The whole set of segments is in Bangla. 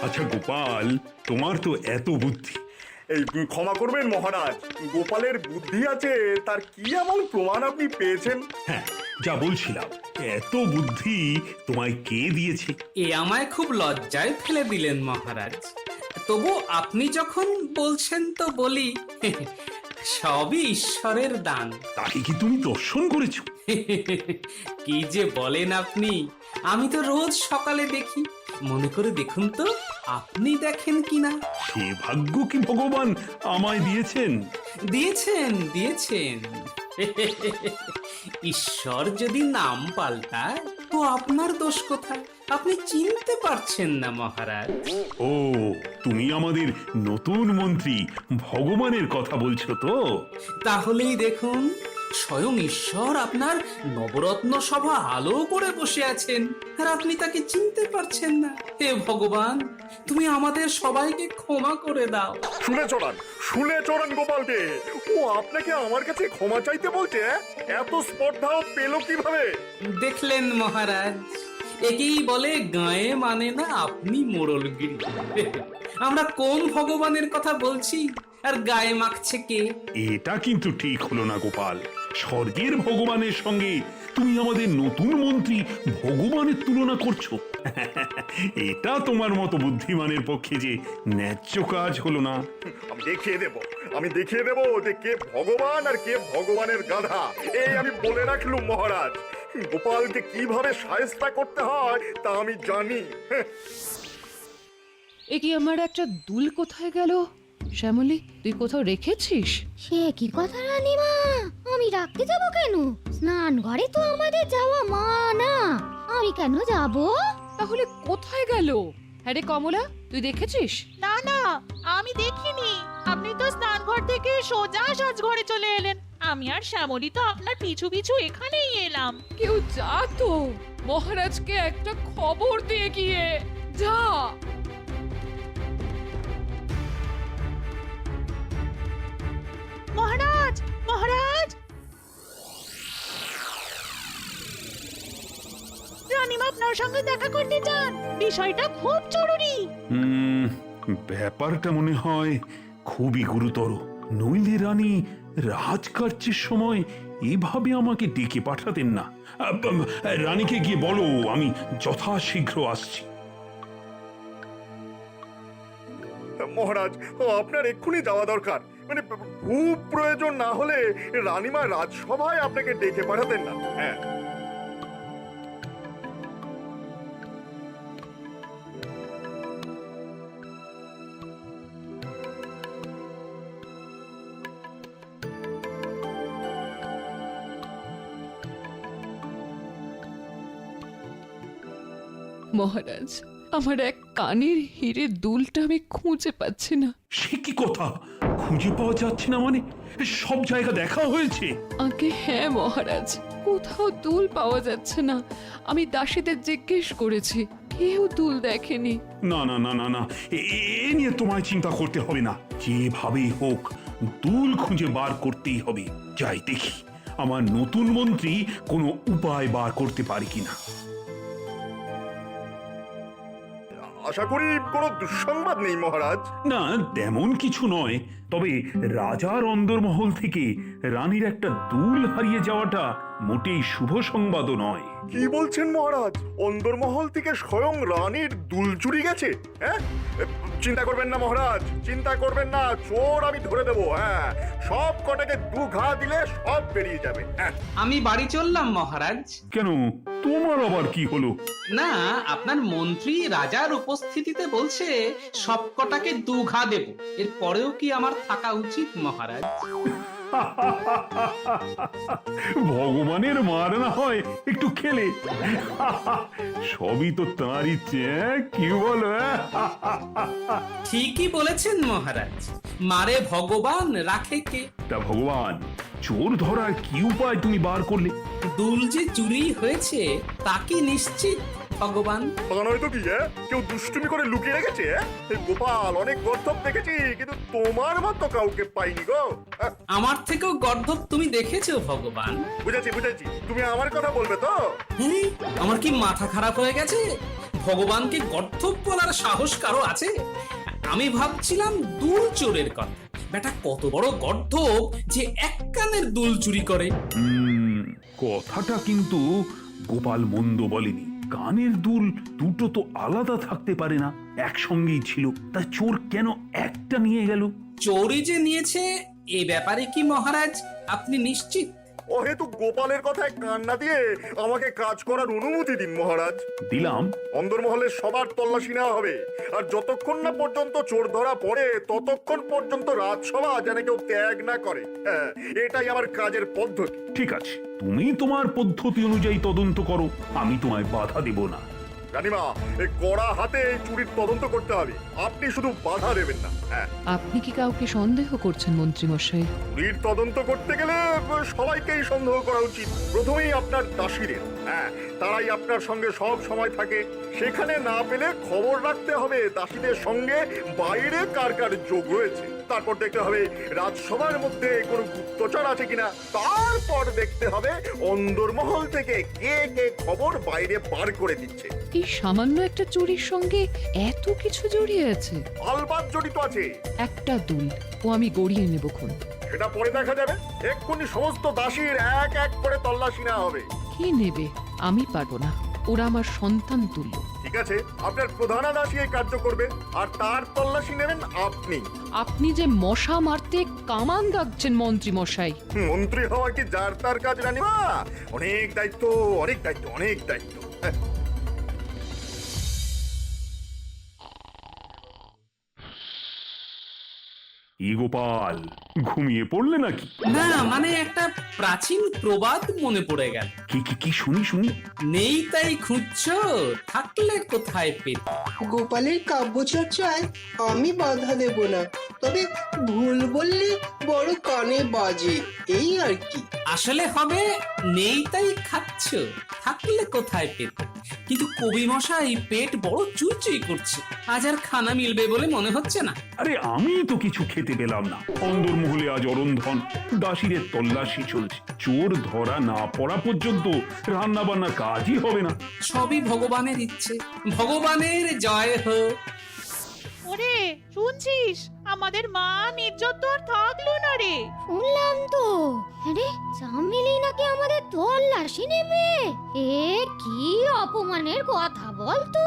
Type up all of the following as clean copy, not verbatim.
আচ্ছা গোপাল, তোমার তো এত বুদ্ধি। এই ক্ষমা করবেন মহারাজ, গোপালের বুদ্ধি আছে তার কি এমন প্রমাণ আপনি পেয়েছেন? হ্যাঁ, যা বলছিলাম, এত বুদ্ধি তোমায় কে দিয়েছে? এ আমায় খুব লজ্জায় ফেলে দিলেন মহারাজ। তবু আপনি যখন বলছেন তো বলি, সবই ঈশ্বরের দান। তাকে কি তুমি দর্শন করেছো? কি যে বলেন আপনি, আমি তো রোজ সকালে দেখি। মনে করে দেখুন তো, আপনি দেখেন কিনা। সে ভাগ্য কি ভগবান আমায় দিয়েছেন? দিয়েছেন দিয়েছেন। ঈশ্বর যদি নাম পাল্টায় তো আপনার দোষ কোথায়? আপনি চিনতে পারছেন না মহারাজ। ও, তুমি আমাদের নতুন মন্ত্রী ভগবানের কথা বলছো তো? তাহলেই দেখুন, স্বয়ং ঈশ্বর আপনার নবরত্ন সভা আলো করে বসে আছেন, আর আপনি তাকে চিনতে পারছেন না। হে ভগবান, তুমি আমাদের সবাইকে ক্ষমা করে দাও। শুনে চড়ান গোপালকে। ও আপনাকে আমার কাছে ক্ষমা চাইতে বলছে? এত স্পর্ধা পেল কিভাবে? দেখলেন মহারাজ, একেই বলে গায়ে মানে না আপনি মোড়লগিরি। আমরা কোন ভগবানের কথা বলছি আর গায়ে মাখছে কে? এটা কিন্তু ঠিক হলো না গোপাল। স্বর্গের ভগবানের সঙ্গে তুমি আমাদের নতুন মন্ত্রী ভগবানের তুলনা করছো। এটা তোমার মতো বুদ্ধিমানের পক্ষে যে ন্যায্য কাজ হলো না। আমি দেখিয়ে দেব যে কে ভগবান আর কে ভগবানের গাধা। এই আমি বলে রাখলুম মহারাজ। গোপালকে কিভাবে শায়েস্তা করতে হয় তা আমি জানি। এ কি, আমার একটা দুল কোথায় গেল? শ্যামলী, তুই কোথাও রেখেছিস? সে কি কথা রানীমা, আমি রাখতে যাব কেন? স্নান ঘরে তো আমাদের যাওয়া মানা, আমি কেন যাব? তাহলে কোথায় গেল? হ্যাঁ রে কমলা, তুই দেখেছিস? না না, আমি দেখিনি। আপনি তো স্নানঘর থেকে সোজা সাজঘরে চলে এলেন। আমি আর শ্যামলী তো আপনার পিছু পিছু এখানেই এলাম। কেউ যা তো, মহারাজকে একটা খবর দিয়ে গিয়ে যা। মহারাজ, মহারাজ! রানীমা আপনার সঙ্গে দেখা করতে চান, বিষয়টা খুব জরুরি। ব্যাপারটা মনে হয় খুবই গুরুতর। নইলে রানী রাজকার্যের সময় এভাবে আমাকে ডেকে পাঠাতেন না। রানীকে গিয়ে বলো আমি যথাশীঘ্র আসছি। মহারাজ, আপনার এক্ষুনি যাওয়া দরকার। মানে খুব প্রয়োজন না হলে রানীমা রাজসভায় আপনাকে ডেকে পাঠাতেন না। হ্যাঁ, মহারাজ, আমার এক কানের হিরের দুলটা আমি খুঁজে পাচ্ছি না। সে কি কথা? খুঁজে পাওয়া যাচ্ছে না মানে? সব জায়গা দেখা হয়েছে? আগে হ্যাঁ মহারাজ, কোথাও দুল পাওয়া যাচ্ছে না। আমি দাসীদের জিজ্ঞেস করেছি, কেউ দুল দেখেনি। না না না না না, এ নিয়ে তোমায় চিন্তা করতে হবে না। যেভাবেই হোক দুল খুঁজে বার করতেই হবে। যাই দেখি আমার নতুন মন্ত্রী কোনো উপায় বার করতে পারে কিনা। আশা করি কোনো দুঃসংবাদ নেই মহারাজ। না, তেমন কিছু নয়। তবে রাজার অন্দরমহল থেকে রানীর একটা দুল হারিয়ে যাওয়াটা মোটেই শুভ সংবাদও নয়। কি বলছেন মহারাজ? অন্দরমহল থেকে স্বয়ং রানীর দুল চুরি গেছে? হ্যাঁ, চিন্তা করবেন না মহারাজ, চিন্তা করবেন না। চোর আমি ধরে দেবো। হ্যাঁ, সব কটাকে দু ঘা দিলে সব বেরিয়ে যাবে। হ্যাঁ, আমি বাড়ি চললাম মহারাজ। কেন, তোমার আবার কি হলো? না, আপনার মন্ত্রী রাজার উপস্থিতিতে বলছে সব কটাকে দুঘা দেব। এর পরেও কি আমার থাকা উচিত মহারাজ? ভগবানের মার না হয় একটু খেলে। সবই তো তাঁর ইচ্ছে, কি বলো? ঠিকই বলেছেন মহারাজ, মারে ভগবান রাখে কে? তা ভগবান, চোর ধরার কি উপায় তুমি বার করলে? দুল যে চুরি হয়েছে তা কি নিশ্চিত ভগবান? তা নয় তো কি? কেউ দুষ্টুমি করে লুকিয়ে রেখেছে? গোপাল, অনেক গর্ধব দেখেছি, কিন্তু তোমার মতো কাউকে পাইনি গো। আমার থেকেও গর্ধব তুমি দেখেছো ভগবান? বুঝেছি বুঝেছি, তুমি আমার কথা বলবে তো? হ্যাঁ, আমার কি মাথা খারাপ হয়ে গেছে? ভগবানকে গর্ধব বলার সাহস কারো আছে? আমি ভাবছিলাম দুল চোরের কথা। বেটা কত বড় গর্ধব যে এক কানের দুল চুরি করে। কথাটা কিন্তু গোপাল মন্দ বলেনি। কানের দুল দুটো তো আলাদা থাকতে পারে না, একসঙ্গেই ছিল। তা চোর কেন একটা নিয়ে গেল? চোরি যে নিয়েছে এ ব্যাপারে কি মহারাজ আপনি নিশ্চিত? অহেতু গোপালের কথায় কান না দিয়ে আমাকে কাজ করার অনুমতি দিন মহারাজ। দিলাম। অন্দরমহলের সবার তল্লাশি নেওয়া হবে, আর যতক্ষণ না পর্যন্ত চোর ধরা পড়ে ততক্ষণ পর্যন্ত রাজসভা যেন কেউ ত্যাগ না করে। হ্যাঁ, এটাই আমার কাজের পদ্ধতি। ঠিক আছে, তুমি তোমার পদ্ধতি অনুযায়ী তদন্ত করো, আমি তোমায় বাধা দেব না। রানীমা, এই কড়া হাতে এই চুরির তদন্ত করতে হবে, আপনি শুধু বাধা দেবেন না। হ্যাঁ, আপনি কি কাউকে সন্দেহ করছেন মন্ত্রী মশাই? চুরির তদন্ত করতে গেলে সবাইকেই সন্দেহ করা উচিত। প্রথমেই আপনার দাসীদের, হ্যাঁ, তারাই আপনার সঙ্গে সব সময় থাকে। সেখানে না পেলে খবর রাখতে হবে দাসীদের সঙ্গে বাইরে কার কার যোগ রয়েছে। তারপর দেখতে হবে রাজসভার মধ্যে কোনো গুপ্তচর আছে কিনা। তারপর দেখতে হবে অন্দরমহল থেকে কে কে খবর বাইরে পার করে দিচ্ছে। এই সামান্য একটা চুরির সঙ্গে এত কিছু জড়িয়ে আছে? আলবাত জড়িত আছে। একটা দুল ও আমি গড়িয়ে নেব খুন। সেটা পরে দেখা যাবে। এক্ষুনি সমস্ত দাসীর এক এক করে তল্লাশি নেওয়া হবে। কি নেবে? আমি পারবো না, ওরা আমার সন্তান তুল্য। ঠিক আছে, আপনার প্রধানা দাসী এই কার্য করবে, আর তার তল্লাশি নেবেন আপনি। আপনি যে মশা মারতে কামান দাগছেন মন্ত্রী মশাই। মন্ত্রী হওয়া কি যার তার কাজ রানীমা? অনেক দায়িত্ব, অনেক দায়িত্ব, অনেক দায়িত্ব। হ্যাঁ। ই গোপাল, ঘুমিয়ে পড়লে নাকি? না মানে একটা প্রাচীন প্রবাদ মনে পড়ে গেল। কি কি কি শুনি শুনি। নেই তাই খুঁজছো, থাকলে কোথায় পেতে। গোপালের কাব্যচর্চায় আমি বাধা দেব না, তবে ভুল বললে বড় কানে বাজে, এই আর কি। আসলে হবে নেই তাই খাচ্ছ, থাকলে কোথায় পেতে। কিন্তু কবি মশাই পেট বড় চুইচুই করছে, আজ আর খানা মিলবে বলে মনে হচ্ছে না। আরে আমি তো কিছু খেতে পেলাম না। অন্দরমহলে আজ অরন্ধন, দাসীদের তল্লাশি চলছে। চোর ধরা না পড়া পর্যন্ত রান্না বান্নার কাজই হবে না। সবই ভগবানের ইচ্ছে, ভগবানের জয় হোক। ওরে শুনছিস, আমাদের মান ইজ্জত তো আর থাকলো না রে। শুনলাম তো। আরে চামেলি নাকি আমাদের তল্লাশি নেবে? এ কি অপমানের কথা বলতো।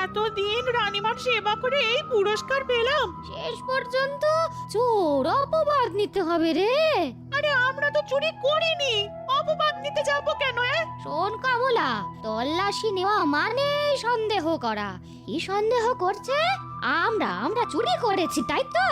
এতদিন রানীমার সেবা করে এই পুরস্কার পেলাম, শেষ পর্যন্ত চোর অপবাদ নিতে হবে রে। আরে আমরা তো চুরি করিনি, অপবাদ নিতে যাবো কেন? শোন কামলা, তল্লাশি নেওয়া মানে সন্দেহ করা। কি সন্দেহ করছে? আমরা আমরা চুরি করেছি, তাই তো?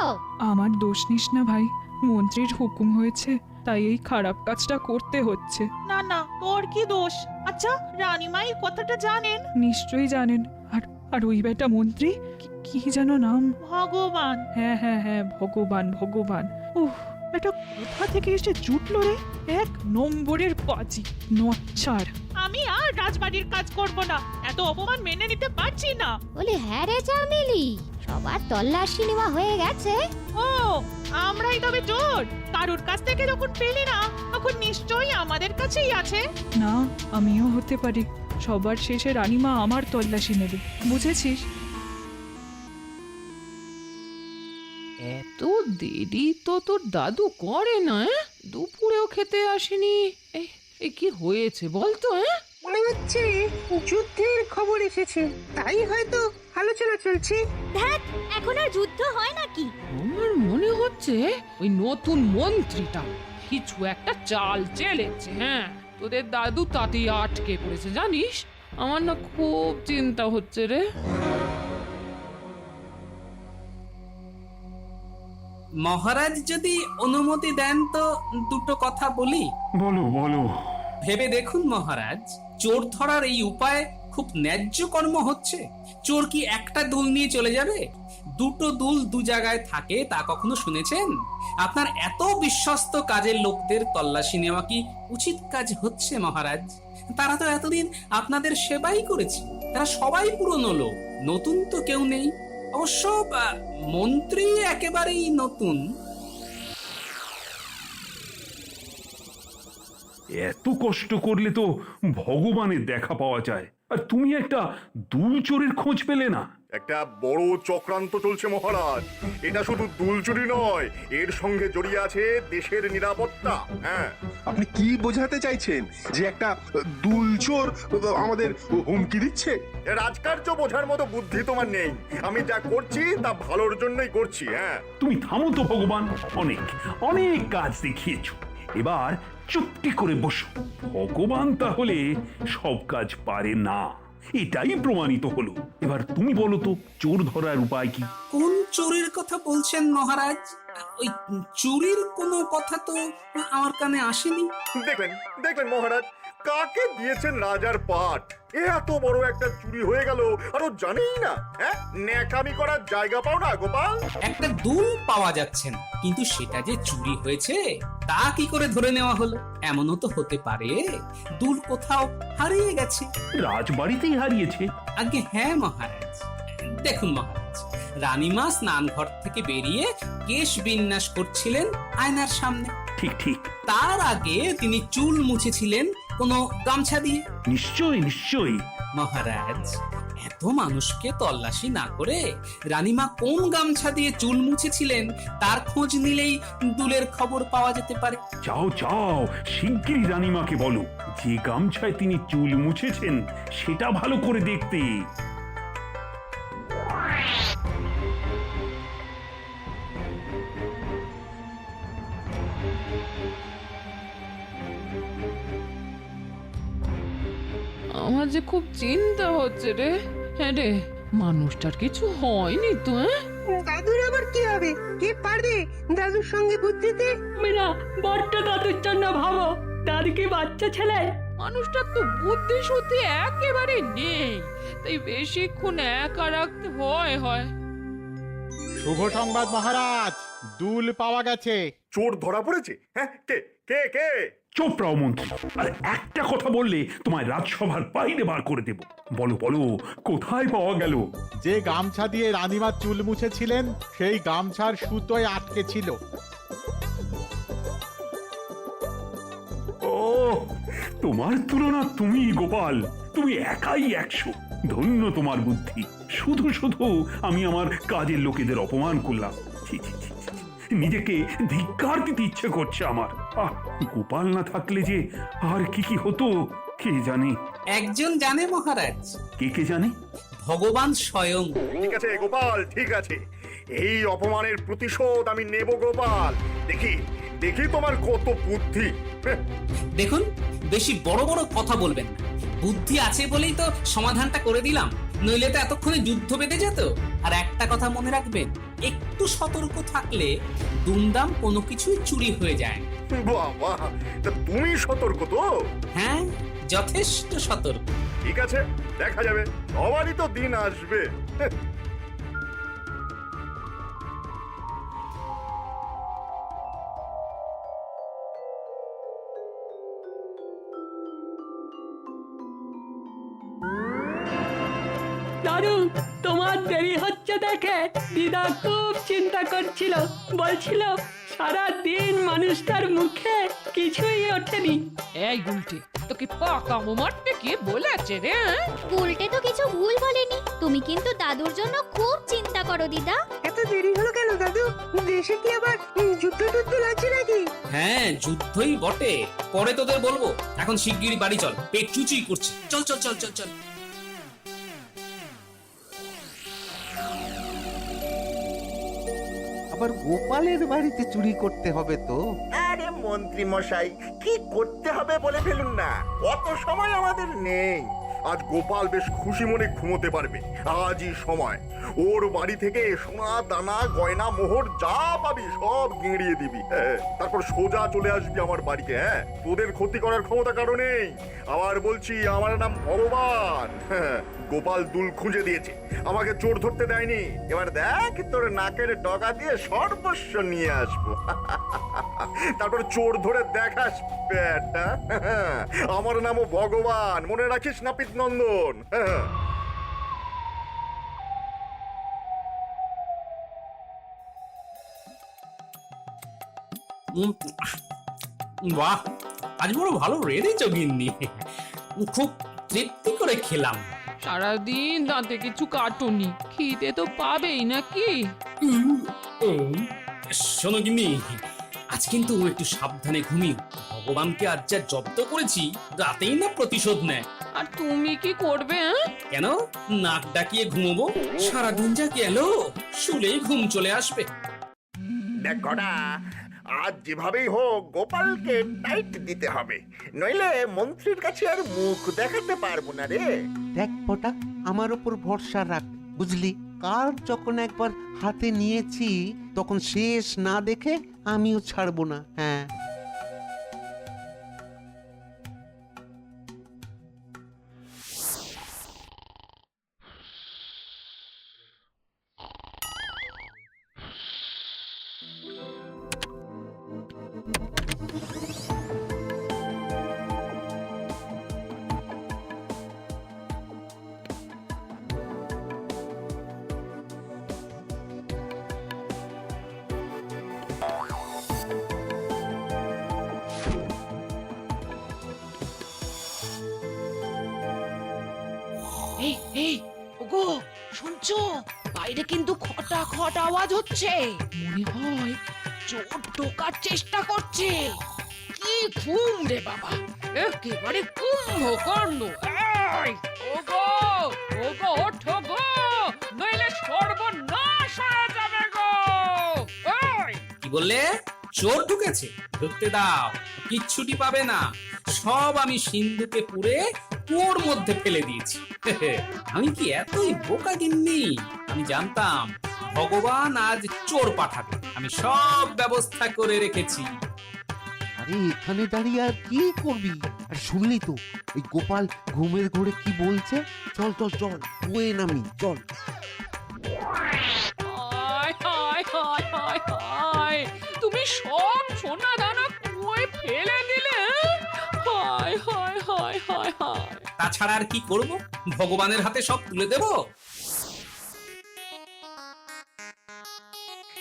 আমার দোষ নিস না ভাই, মন্ত্রীর হুকুম হয়েছে তাই এই খারাপ কাজটা করতে হচ্ছে। না না, তোর কি দোষ? আচ্ছা, রানীমা এই কথাটা জানেন? নিশ্চয়ই জানেন। আর আর ওই বেটা মন্ত্রী, কি যেন নাম? ভগবান। হ্যাঁ হ্যাঁ হ্যাঁ, ভগবান ভগবান। উহ, এটা কোথা থেকে এসে জুটলো রে? এক নম্বরের পাজি, নচ্ছাড়। আমি আর রাজবাড়ির কাজ করব না, এত অপমান মেনে নিতে পারছি না। বলে হ্যাঁ রে চামেলি, সবার তল্লাশি নেওয়া হয়ে গেছে। ও, আমরাই তবে চোর? কারোর কাছ থেকে যখন পেলি না, তখন নিশ্চয়ই আমাদের কাছেই আছে। না, আমিও হতে পারি। সবার শেষে রানীমা আমার তল্লাশি নেবে, বুঝেছিস? এত দেরি তো তোর দাদু করে না? দুপুরেও খেতে আসেনি। এই কি হয়েছে বলতো? মনে হচ্ছে যুদ্ধের খবর এসেছে, তাই হয়তো আলোচনা চলছে। দেখ, এখন আর যুদ্ধ হয় নাকি? আমার মনে হচ্ছে ওই নতুন মন্ত্রীটা কিছু একটা চাল চেলেছে। হ্যাঁ, তোদের দাদু তাতেই আটকে পড়েছে জানিস। আমার না খুব চিন্তা হচ্ছে রে। মহারাজ যদি অনুমতি দেন তো দুটো কথা বলি। বলো বলো। ভেবে দেখুন মহারাজ, চোর ধরার এই উপায় খুব ন্যায্য কর্ম হচ্ছে। চোর কি একটা দুল নিয়ে চলে যাবে? দুটো দুল দু জায়গায় থাকে তা কখনো শুনেছেন? আপনার এত বিশ্বস্ত কাজের লোকদের তল্লাশি নেওয়া কি উচিত কাজ হচ্ছে মহারাজ? তারা তো এতদিন আপনাদের সেবাই করেছে, তারা সবাই পুরনো লোক, নতুন তো কেউ নেই। অবশ্য মন্ত্রী একেবারেই নতুন। এত কষ্ট করলে তো ভগবানের দেখা পাওয়া যায়। আর তুমি একটা দুল চোরের খোঁজ পেলে না? একটা বড় চক্রান্ত চলছে মহারাজ। এটা শুধু দুল চুরি নয়, এর সঙ্গে জড়িয়ে আছে দেশের নিরাপত্তা। হ্যাঁ, আপনি কি বোঝাতে চাইছেন যে একটা দুলচোর আমাদের হুমকি দিচ্ছে? রাজকার্য বোঝার মতো বুদ্ধি তোমার নেই। আমি যা করছি তা ভালোর জন্যই করছি। হ্যাঁ, তুমি থামো তো ভগবান, অনেক অনেক কাজ দেখিয়েছো, এবার চুপটি করে বসো। ভগবান তাহলে সব কাজ পারে না, এটাই প্রমাণিত হলো। এবার তুমি বলো তো চোর ধরার উপায় কি? কোন চোরের কথা বলছেন মহারাজ? ওই চুরির কোনো কথা তো আমার কানে আসেনি। দেখবেন দেখবেন মহারাজ, কাকে দিয়েছেন রাজার পাট? এত বড় একটা চুরি হয়ে গেল আরো জানেই না। হ্যাঁ, ন্যাকামি করার জায়গা পাও না গোপাল? একটা দুল পাওয়া যাচ্ছে না, কিন্তু সেটা যে চুরি হয়েছে তা কি করে ধরে নেওয়া হলো? এমনও তো হতে পারে দুল কোথাও হারিয়ে গেছে। রাজবাড়িতেই হারিয়েছে? আগে হ্যাঁ মহারাজ। দেখুন মহারাজ, রানীমা স্নানঘর থেকে বেরিয়ে কেশ বিন্যাস করছিলেন আয়নার সামনে। ঠিক ঠিক, তার আগে তিনি চুল মুছেছিলেন কোনো গামছা দিয়ে। নিশ্চয়ই নিশ্চয়ই। মহারাজ, এত মানুষকে তল্লাশি না করে রানীমা কোন গামছা দিয়ে চুল মুছেছিলেন তার খোঁজ নিলেই দুলের খবর পাওয়া যেতে পারে। যাও যাও, শিগগিরই রানীমাকে বলো যে গামছায় তিনি চুল মুছেছেন সেটা ভালো করে দেখতে। আমার যে খুব চিন্তা হচ্ছে রে। হ্যাঁ রে, মানুষটার কিছু হয়নি তো? দাদুর আবার কি হবে? কে পারবে দাদুর সঙ্গে বুদ্ধিতে? না, বড্ড দাদুর জন্য ভাবো। দাদু কি বাচ্চা ছেলে? মানুষটার তো বুদ্ধি শুদ্ধি একেবারে নেই, তাই বেশিক্ষণ একা রাখতে ভয় হয়। শুভ সংবাদ মহারাজ, দুল পাওয়া গেছে। চোর ধরা পড়েছে? হ্যাঁ, কে কে কে? চুপ রাও মন্ত্রী, আর একটা কথা বললে তোমায় রাজসভার বাইরে বার করে দেব। বলো বলো, কোথায় পাওয়া গেল? যে গামছা দিয়ে রানীমা চুল মুছেছিলেন সেই গামছার সুতোয় আটকে ছিল। ও, তোমার তুলনা তুমি গোপাল, তুমি একাই 100। ধন্য তোমার বুদ্ধি। শুধু শুধু আমি আমার কাজের লোকেদের অপমান করলাম। ছি, ছি, ছি, ছি, নিজেকে ধিক্কার দিতে ইচ্ছে করছে আমার। গোপাল না থাকলে যে আর কি কি হতো কে জানে। একজন জানে মহারাজ। কে কে জানে? ভগবান স্বয়ং। ঠিক আছে গোপাল, ঠিক আছে। এই অপমানের প্রতিশোধ আমি নেব গোপাল। দেখি দেখি তোমার কত বুদ্ধি। হ্যাঁ, দেখুন, বেশি বড় বড় কথা বলবেন না। বুদ্ধি আছে বলেই তো সমাধানটা করে দিলাম, নইলে তো এতক্ষণে যুদ্ধ বেঁধে যেত। আর একটা কথা মনে রাখবেন, একটু সতর্ক থাকলে দুমদাম কোনো কিছুই চুরি হয়ে যায়। বাবা, তা তুমি সতর্ক তো? হ্যাঁ, যথেষ্ট সতর্ক। ঠিক আছে, দেখা যাবে। সবারই তো দিন আসবে। হ্যাঁ, দাদু, তোমার দেরি হচ্ছে দেখে দিদা খুব চিন্তা করছিল। বলছিল সারা দিন মানুষটার মুখে কিছুই ওঠেনি। এই গুলটে, তোকে পাকামো মারতে কে বলেছে রে? উল্টে তো কিছু ভুল বলেনি। তুমি কিন্তু দাদুর জন্য খুব চিন্তা করো দিদা। এত দেরি হলো কেন দাদু? দেশে কি আবার যুদ্ধ টুদ্ধ লাগছে নাকি? হ্যাঁ, যুদ্ধই বটে। পরে তোদের বলবো, এখন শিগগিরই বাড়ি চল, পেট চুচুই করছে। চল চল চল চল চল। আবার গোপালের বাড়িতে চুরি করতে হবে তো? আরে মন্ত্রী মশাই, কি করতে হবে বলে ফেলুন না, অত সময় আমাদের নেই। আজ গোপাল বেশ খুশি মনে ঘুমোতে পারবে। আজই সময়। ওর বাড়ি থেকে সোনা দানা গয়না মোহর যা পাবি সব গিঁড়িয়ে দিবি। হ্যাঁ, তারপর সোজা চলে আসবি আমার বাড়িতে। হ্যাঁ, তোদের ক্ষতি করার ক্ষমতা কারো নেই। আবার বলছি, আমার নাম ভগবান। হ্যাঁ, গোপাল দুল খুঁজে দিয়েছে, আমাকে চোর ধরতে দেয়নি। এবার দেখ, তোর নাকের ডগা দিয়ে সর্বস্ব নিয়ে আসবো। তারপর চোর ধরে দেখাস বেটা। আমার নামও ভগবান, মনে রাখিস নাপিত নন্দন। বাহ, আজ বড় ভালো রেঁধেছো গিন্নি। খুব তৃপ্তি করে খেলাম। সারাদিন দাঁতে কিছু কাটুনি, খিদে তো পাবেই নাকি? শোনো গিন্নি, আজ কিন্তু একটু সাবধানে ঘুমিও। ভগবানকে আজ যা জব্দ করেছি, রাতেই না প্রতিশোধ নেয়। আর তুমি কি করবে? কেন নাক ডাকিয়ে ঘুমোবো? সারাদিন যা গেল, শুলেই ঘুম চলে আসবে। দেখ ঘটা, আজ যেভাবেই হোক গোপালকে টাইট দিতে হবে, নইলে মন্ত্রীর কাছে আর মুখ দেখাতে পারবো না রে। দেখ পটা, আমার ওপর ভরসা রাখ, বুঝলি? কার যখন একবার হাতে নিয়েছি তখন শেষ না দেখে আমিও ছাড়বো না। হ্যাঁ, এই এই ওগো, শুনছো? বাইরে কিন্তু খটা খট আওয়াজ হচ্ছে। মনে হয় চোর ঢোকার চেষ্টা করছে। কি ঘুম রে বাবা, একেবারে কুম্ভকর্ণ। এই, ওগো ওগো, ওঠো গো, নইলে সর্বনাশ হয়ে যাবে গো। এই, কি বললে? চোর ঢুকেছে? ঢুকতে দাও, কিচ্ছুটি পাবে না। সব আমি সিন্ধুকে পুরে কুয়োর মধ্যে ফেলে দিয়েছি। আমি কি এতই বোকা গিন্নি? আমি জানতাম ভগবান আজ চোর পাঠাবে। আমি সব ব্যবস্থা করে রেখেছি। আরে এখানে দাঁড়িয়ে আর কি করবি? আর শুনলি তো ওই গোপাল ঘুমের ঘোরে কি বলছে? চল চল চল, কুয়ে নামি, চল। হায় হায় হায় হায় হায়, তুমি সব সোনা দানা কুয়োয় ফেলে দিলে? হায় হায় হায় হায় হায়। তাছাড়া আর কি করব? ভগবানের হাতে সব তুলে দেব।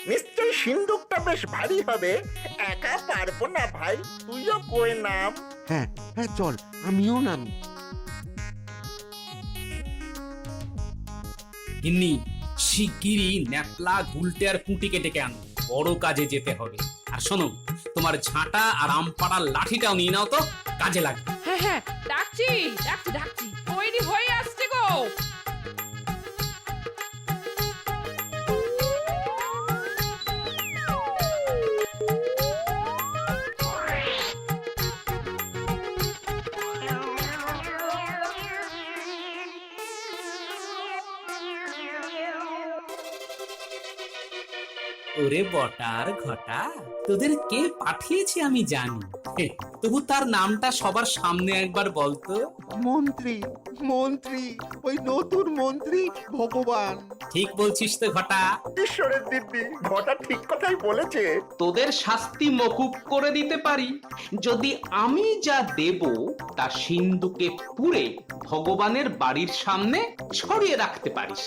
নিশ্চয় সিন্ধুকটা বেশ ভারী হবে, একা পারবো না ভাই, তুইও বয়ে নাম। হ্যাঁ হ্যাঁ, চল, আমিও নামি। গিন্নি, শিগগিরই ন্যাপলা, গুলটে আর পুঁটিকে ডেকে আনো, বড় কাজে যেতে হবে। আর শোনো, তোমার ঝাঁটা আর আমপাড়ার লাঠিটাও নিয়ে নাও তো, কাজে লাগবে। হ্যাঁ হ্যাঁ, ডাকছি ডাকছি ডাকছি, তৈরি হয়ে আসছে গো। ওরে বটার ঘটা, তোদের কে পাঠিয়েছে আমি জানি, তবু তার নামটা সবার সামনে একবার বলতো। মন্ত্রী, মন্ত্রী, ওই নতুন মন্ত্রী ভগবান। ঠিক বলছিস তো ঘটা? ঈশ্বরের দিব্যি, ঘটা ঠিক কথাই বলেছে। তোদের শাস্তি মকুব করে দিতে পারি যদি আমি যা দেব তা সিন্ধুকে পুরে ভগবানের বাড়ির সামনে ছড়িয়ে রাখতে পারিস।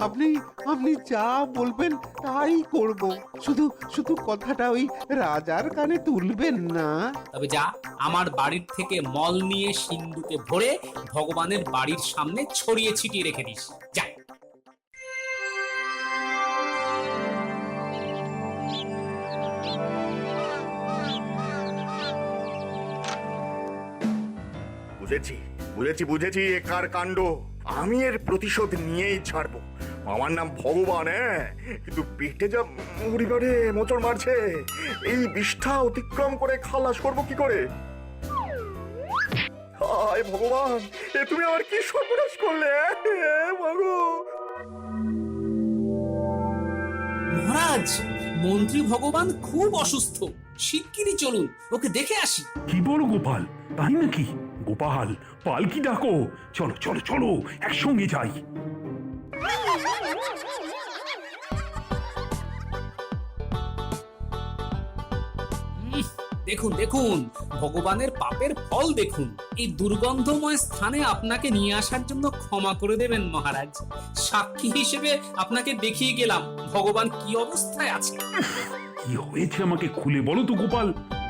আপনি আপনি যা বলবেন তাই করব, শুধু শুধু কথাটা ওই রাজার কানে তুলবেন না। তবে যা, আমার বাড়ির থেকে মল নিয়ে সিন্ধুকে ভরে ভগবানের বাড়ির সামনে ছড়িয়ে ছিটিয়ে রেখে দিস, যা। বুঝেছি বুঝেছি বুঝেছি, এ কার কাণ্ড। আমি এর প্রতিশোধ নিয়েই ছাড়বো। আমার নাম ভগবান, কিন্তু পেটে যা পরিবারে মোচড় মারছে, এই বিষ্ঠা অতিক্রম করে খালাস করব কি করে? হায় ভগবান, এ তুমি আমার কি সর্বনাশ করলে মাগো। মহারাজ, মন্ত্রী ভগবান খুব অসুস্থ, শিগগিরই চলুন ওকে দেখে আসি। কি বলো গোপাল, তাই নাকি? গোপাল, পালকি ডাকো, চলো চলো চলো, একসঙ্গে যাই। দেখুন দেখুন, ভগবানের পাপের ফল দেখুন। এই দুর্গন্ধময় স্থানে আপনাকে নিয়ে আসার জন্য ক্ষমা করে দেবেন মহারাজ। সাক্ষী হিসেবে আপনাকে দেখিয়ে গেলাম ভগবান কি অবস্থায় আছে। কি হয়েছে আমাকে খুলে বলো তো গোপাল।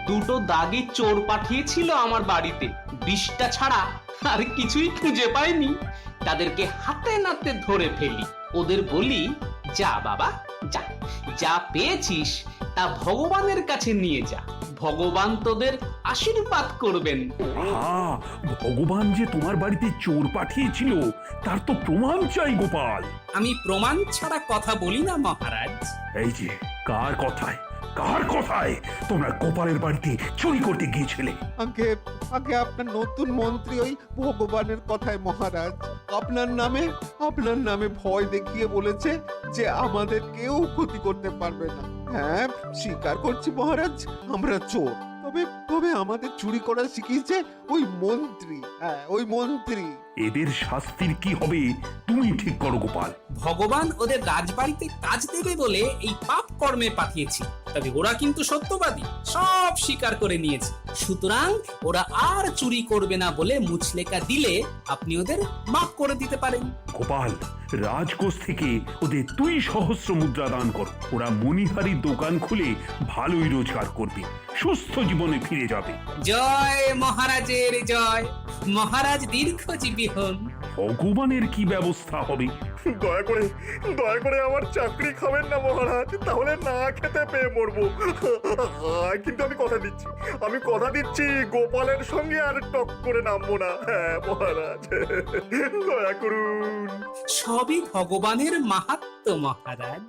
দুটো দাগি চোর পাঠিয়েছিল আমার বাড়িতে, বিষটা ছাড়া আর কিছুই খুঁজে পাইনি, তাদেরকে হাতে নাতে ধরে ফেলি। ওদের বলি, যা বাবা যা, যা পেয়েছিস তা ভগবানের কাছে নিয়ে যা, ভগবান তোদের আশীর্বাদ করবেন। হ্যাঁ, ভগবান যে তোমার বাড়িতে চোর পাঠিয়েছিল তার তো প্রমাণ চাই গোপাল। আমি প্রমাণ ছাড়া কথা বলি না মহারাজ। এই যে কার কথায় তোমরা গোপালের বাড়িতে চুরি করতে গিয়েছিলে? আগে আগে আপনার নতুন মন্ত্রী ওই ভগবানের কথায় মহারাজ, আপনার নামে ভয় দেখিয়ে বলেছে যে আমাদের কেউ ক্ষতি করতে পারবে না। হ্যাঁ, স্বীকার করছি মহারাজ, আমরা চোর, তবে আমাদের চুরি করা শিখিয়েছে ওই মন্ত্রী। হ্যাঁ, ওই মন্ত্রী। এদের শাস্তির কি হবে তুমি ঠিক করো গোপাল। ভগবান ওদের রাজবাড়িতে কাজ দেবে বলে এই পাপ কর্মে পাঠিয়েছি, তবে ওরা কিন্তু সত্যবাদী, সব স্বীকার করে নিয়েছে। সুতরাং ওরা আর চুরি করবে না বলে মুচলেকা দিলে আপনি ওদের মাফ করে দিতে পারেন। গোপাল, রাজকোষ থেকে ওদের 2 সহস্র মুদ্রা দান কর। ওরা মণিহারির দোকান খুলে ভালোই রোজগার করবে, সুস্থ জীবনে ফিরে যাবে। জয় মহারাজের জয়, মহারাজ দীর্ঘজীবী হন। ভগবানের কি ব্যবস্থা হবে? দয়া করে আমার চাকরি খাবেন না মহারাজ, তাহলে না খেতে পেয়ে মরবো। কিন্তু আমি কথা দিচ্ছি গোপালের সঙ্গে আর টক করে নামবো না। হ্যাঁ মহারাজ, দয়া করুন। সবই ভগবানের মাহাত্ম্য মহারাজ।